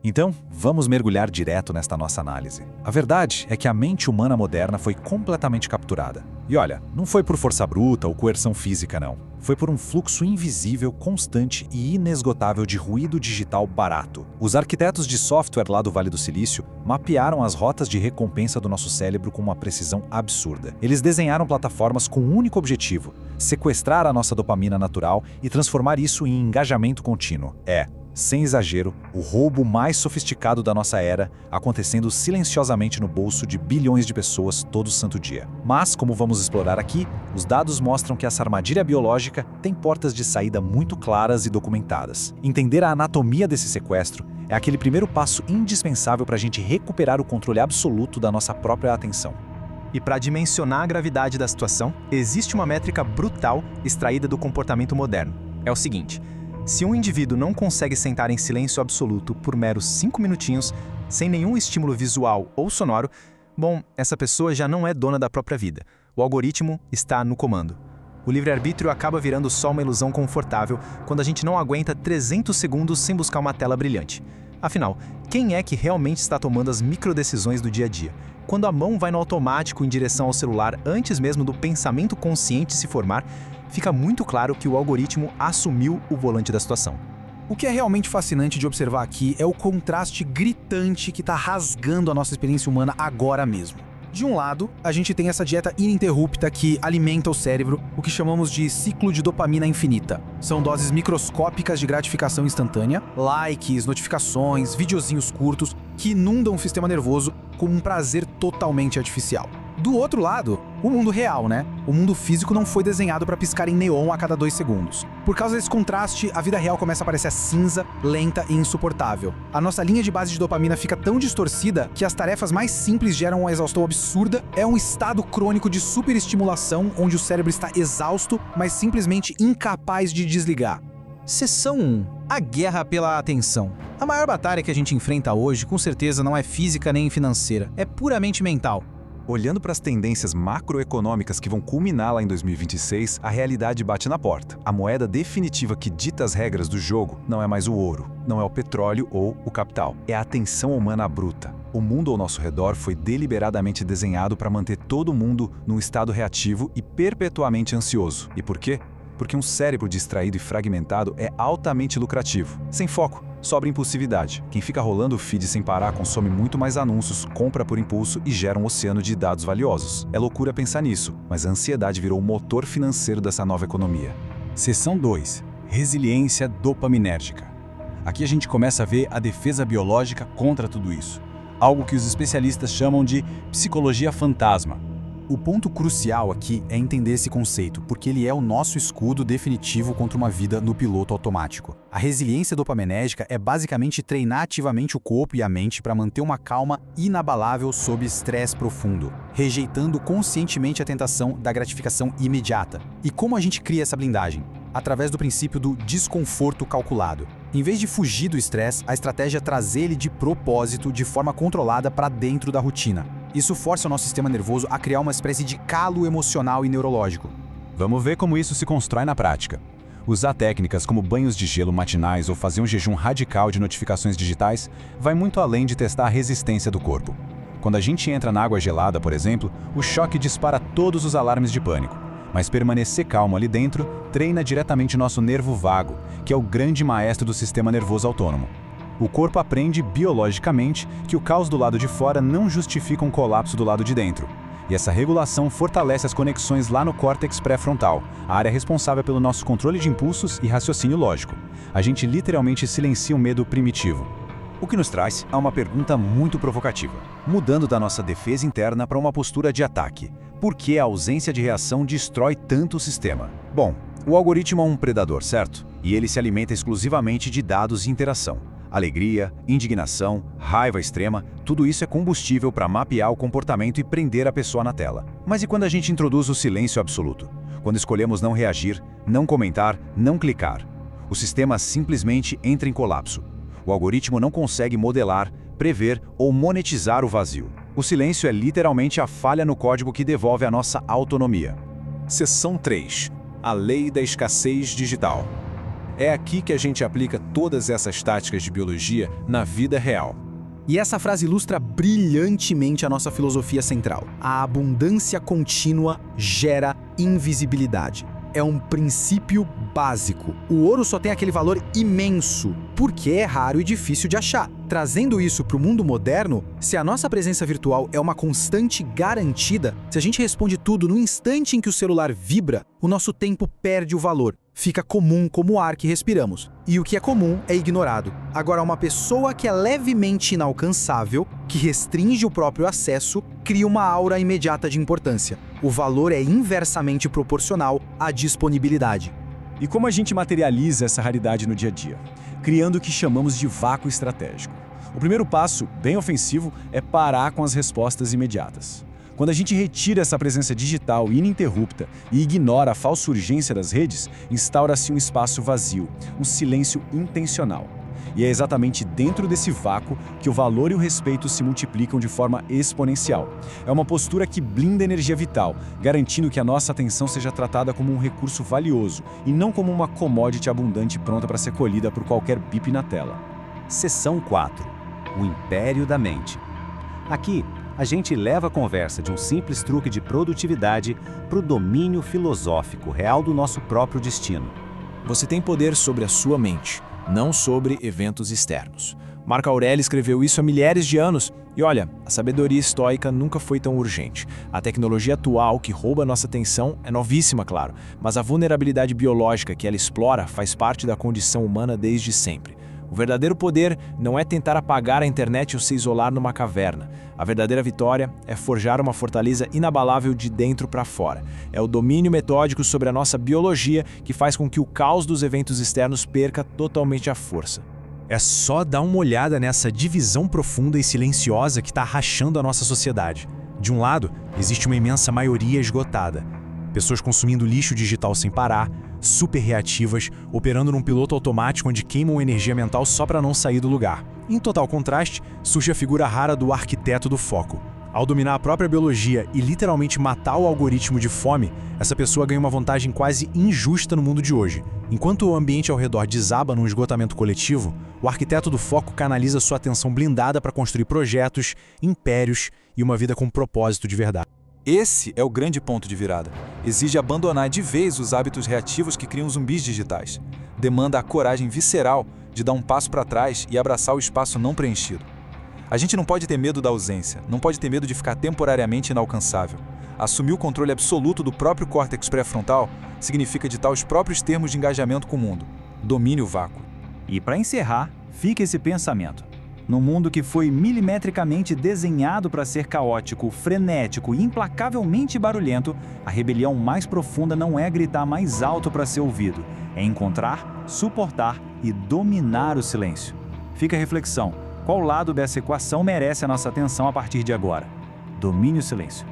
Então, vamos mergulhar direto nesta nossa análise. A verdade é que a mente humana moderna foi completamente capturada. E olha, não foi por força bruta ou coerção física, não. Foi por um fluxo invisível, constante e inesgotável de ruído digital barato. Os arquitetos de software lá do Vale do Silício mapearam as rotas de recompensa do nosso cérebro com uma precisão absurda. Eles desenharam plataformas com um único objetivo: sequestrar a nossa dopamina natural e transformar isso em engajamento contínuo. Sem exagero, o roubo mais sofisticado da nossa era, acontecendo silenciosamente no bolso de bilhões de pessoas todo santo dia. Mas, como vamos explorar aqui, os dados mostram que essa armadilha biológica tem portas de saída muito claras e documentadas. Entender a anatomia desse sequestro é aquele primeiro passo indispensável para a gente recuperar o controle absoluto da nossa própria atenção. E para dimensionar a gravidade da situação, existe uma métrica brutal extraída do comportamento moderno. É o seguinte: se um indivíduo não consegue sentar em silêncio absoluto por meros 5 minutinhos, sem nenhum estímulo visual ou sonoro, bom, essa pessoa já não é dona da própria vida. O algoritmo está no comando. O livre-arbítrio acaba virando só uma ilusão confortável quando a gente não aguenta 300 segundos sem buscar uma tela brilhante. Afinal, quem é que realmente está tomando as microdecisões do dia a dia? Quando a mão vai no automático em direção ao celular antes mesmo do pensamento consciente se formar, fica muito claro que o algoritmo assumiu o volante da situação. O que é realmente fascinante de observar aqui é o contraste gritante que está rasgando a nossa experiência humana agora mesmo. De um lado, a gente tem essa dieta ininterrupta que alimenta o cérebro, o que chamamos de ciclo de dopamina infinita. São doses microscópicas de gratificação instantânea, likes, notificações, videozinhos curtos, que inundam o sistema nervoso com um prazer totalmente artificial. Do outro lado, o mundo real, né? O mundo físico não foi desenhado para piscar em neon a cada 2 segundos. Por causa desse contraste, a vida real começa a parecer cinza, lenta e insuportável. A nossa linha de base de dopamina fica tão distorcida que as tarefas mais simples geram uma exaustão absurda. É um estado crônico de superestimulação onde o cérebro está exausto, mas simplesmente incapaz de desligar. Seção 1. A guerra pela atenção. A maior batalha que a gente enfrenta hoje, com certeza, não é física nem financeira, é puramente mental. Olhando para as tendências macroeconômicas que vão culminar lá em 2026, a realidade bate na porta. A moeda definitiva que dita as regras do jogo não é mais o ouro, não é o petróleo ou o capital. É a atenção humana bruta. O mundo ao nosso redor foi deliberadamente desenhado para manter todo mundo num estado reativo e perpetuamente ansioso. E por quê? Porque um cérebro distraído e fragmentado é altamente lucrativo. Sem foco, sobra impulsividade. Quem fica rolando o feed sem parar consome muito mais anúncios, compra por impulso e gera um oceano de dados valiosos. É loucura pensar nisso, mas a ansiedade virou o motor financeiro dessa nova economia. Seção 2. Resiliência dopaminérgica. Aqui a gente começa a ver a defesa biológica contra tudo isso. Algo que os especialistas chamam de psicologia fantasma. O ponto crucial aqui é entender esse conceito, porque ele é o nosso escudo definitivo contra uma vida no piloto automático. A resiliência dopaminérgica é basicamente treinar ativamente o corpo e a mente para manter uma calma inabalável sob estresse profundo, rejeitando conscientemente a tentação da gratificação imediata. E como a gente cria essa blindagem? Através do princípio do desconforto calculado. Em vez de fugir do estresse, a estratégia é trazer ele de propósito, de forma controlada para dentro da rotina. Isso força o nosso sistema nervoso a criar uma espécie de calo emocional e neurológico. Vamos ver como isso se constrói na prática. Usar técnicas como banhos de gelo matinais ou fazer um jejum radical de notificações digitais vai muito além de testar a resistência do corpo. Quando a gente entra na água gelada, por exemplo, o choque dispara todos os alarmes de pânico. Mas permanecer calmo ali dentro treina diretamente nosso nervo vago, que é o grande maestro do sistema nervoso autônomo. O corpo aprende biologicamente que o caos do lado de fora não justifica um colapso do lado de dentro. E essa regulação fortalece as conexões lá no córtex pré-frontal, a área responsável pelo nosso controle de impulsos e raciocínio lógico. A gente literalmente silencia o medo primitivo. O que nos traz a uma pergunta muito provocativa, mudando da nossa defesa interna para uma postura de ataque. Por que a ausência de reação destrói tanto o sistema? Bom, o algoritmo é um predador, certo? E ele se alimenta exclusivamente de dados e interação. Alegria, indignação, raiva extrema, tudo isso é combustível para mapear o comportamento e prender a pessoa na tela. Mas e quando a gente introduz o silêncio absoluto? Quando escolhemos não reagir, não comentar, não clicar? O sistema simplesmente entra em colapso. O algoritmo não consegue modelar, prever ou monetizar o vazio. O silêncio é literalmente a falha no código que devolve a nossa autonomia. Seção 3. A lei da escassez digital. É aqui que a gente aplica todas essas táticas de biologia na vida real. E essa frase ilustra brilhantemente a nossa filosofia central. A abundância contínua gera invisibilidade. É um princípio básico. O ouro só tem aquele valor imenso, porque é raro e difícil de achar. Trazendo isso para o mundo moderno, se a nossa presença virtual é uma constante garantida, se a gente responde tudo no instante em que o celular vibra, o nosso tempo perde o valor. Fica comum como o ar que respiramos. E o que é comum é ignorado. Agora, uma pessoa que é levemente inalcançável, que restringe o próprio acesso, cria uma aura imediata de importância. O valor é inversamente proporcional à disponibilidade. E como a gente materializa essa raridade no dia a dia? Criando o que chamamos de vácuo estratégico. O primeiro passo, bem ofensivo, é parar com as respostas imediatas. Quando a gente retira essa presença digital ininterrupta e ignora a falsa urgência das redes, instaura-se um espaço vazio, um silêncio intencional. E é exatamente dentro desse vácuo que o valor e o respeito se multiplicam de forma exponencial. É uma postura que blinda a energia vital, garantindo que a nossa atenção seja tratada como um recurso valioso e não como uma commodity abundante pronta para ser colhida por qualquer bip na tela. Seção 4. O Império da Mente. Aqui, a gente leva a conversa de um simples truque de produtividade para o domínio filosófico real do nosso próprio destino. Você tem poder sobre a sua mente, não sobre eventos externos. Marco Aurélio escreveu isso há milhares de anos. E olha, a sabedoria estoica nunca foi tão urgente. A tecnologia atual que rouba nossa atenção é novíssima, claro, mas a vulnerabilidade biológica que ela explora faz parte da condição humana desde sempre. O verdadeiro poder não é tentar apagar a internet ou se isolar numa caverna. A verdadeira vitória é forjar uma fortaleza inabalável de dentro para fora. É o domínio metódico sobre a nossa biologia que faz com que o caos dos eventos externos perca totalmente a força. É só dar uma olhada nessa divisão profunda e silenciosa que está rachando a nossa sociedade. De um lado, existe uma imensa maioria esgotada. Pessoas consumindo lixo digital sem parar, super reativas, operando num piloto automático onde queimam energia mental só para não sair do lugar. Em total contraste, surge a figura rara do arquiteto do foco. Ao dominar a própria biologia e literalmente matar o algoritmo de fome, essa pessoa ganha uma vantagem quase injusta no mundo de hoje. Enquanto o ambiente ao redor desaba num esgotamento coletivo, o arquiteto do foco canaliza sua atenção blindada para construir projetos, impérios e uma vida com propósito de verdade. Esse é o grande ponto de virada. Exige abandonar de vez os hábitos reativos que criam zumbis digitais. Demanda a coragem visceral de dar um passo para trás e abraçar o espaço não preenchido. A gente não pode ter medo da ausência, não pode ter medo de ficar temporariamente inalcançável. Assumir o controle absoluto do próprio córtex pré-frontal significa ditar os próprios termos de engajamento com o mundo. Domine o vácuo. E para encerrar, fica esse pensamento. Num mundo que foi milimetricamente desenhado para ser caótico, frenético e implacavelmente barulhento, a rebelião mais profunda não é gritar mais alto para ser ouvido, é encontrar, suportar e dominar o silêncio. Fica a reflexão: qual lado dessa equação merece a nossa atenção a partir de agora? Domine o silêncio.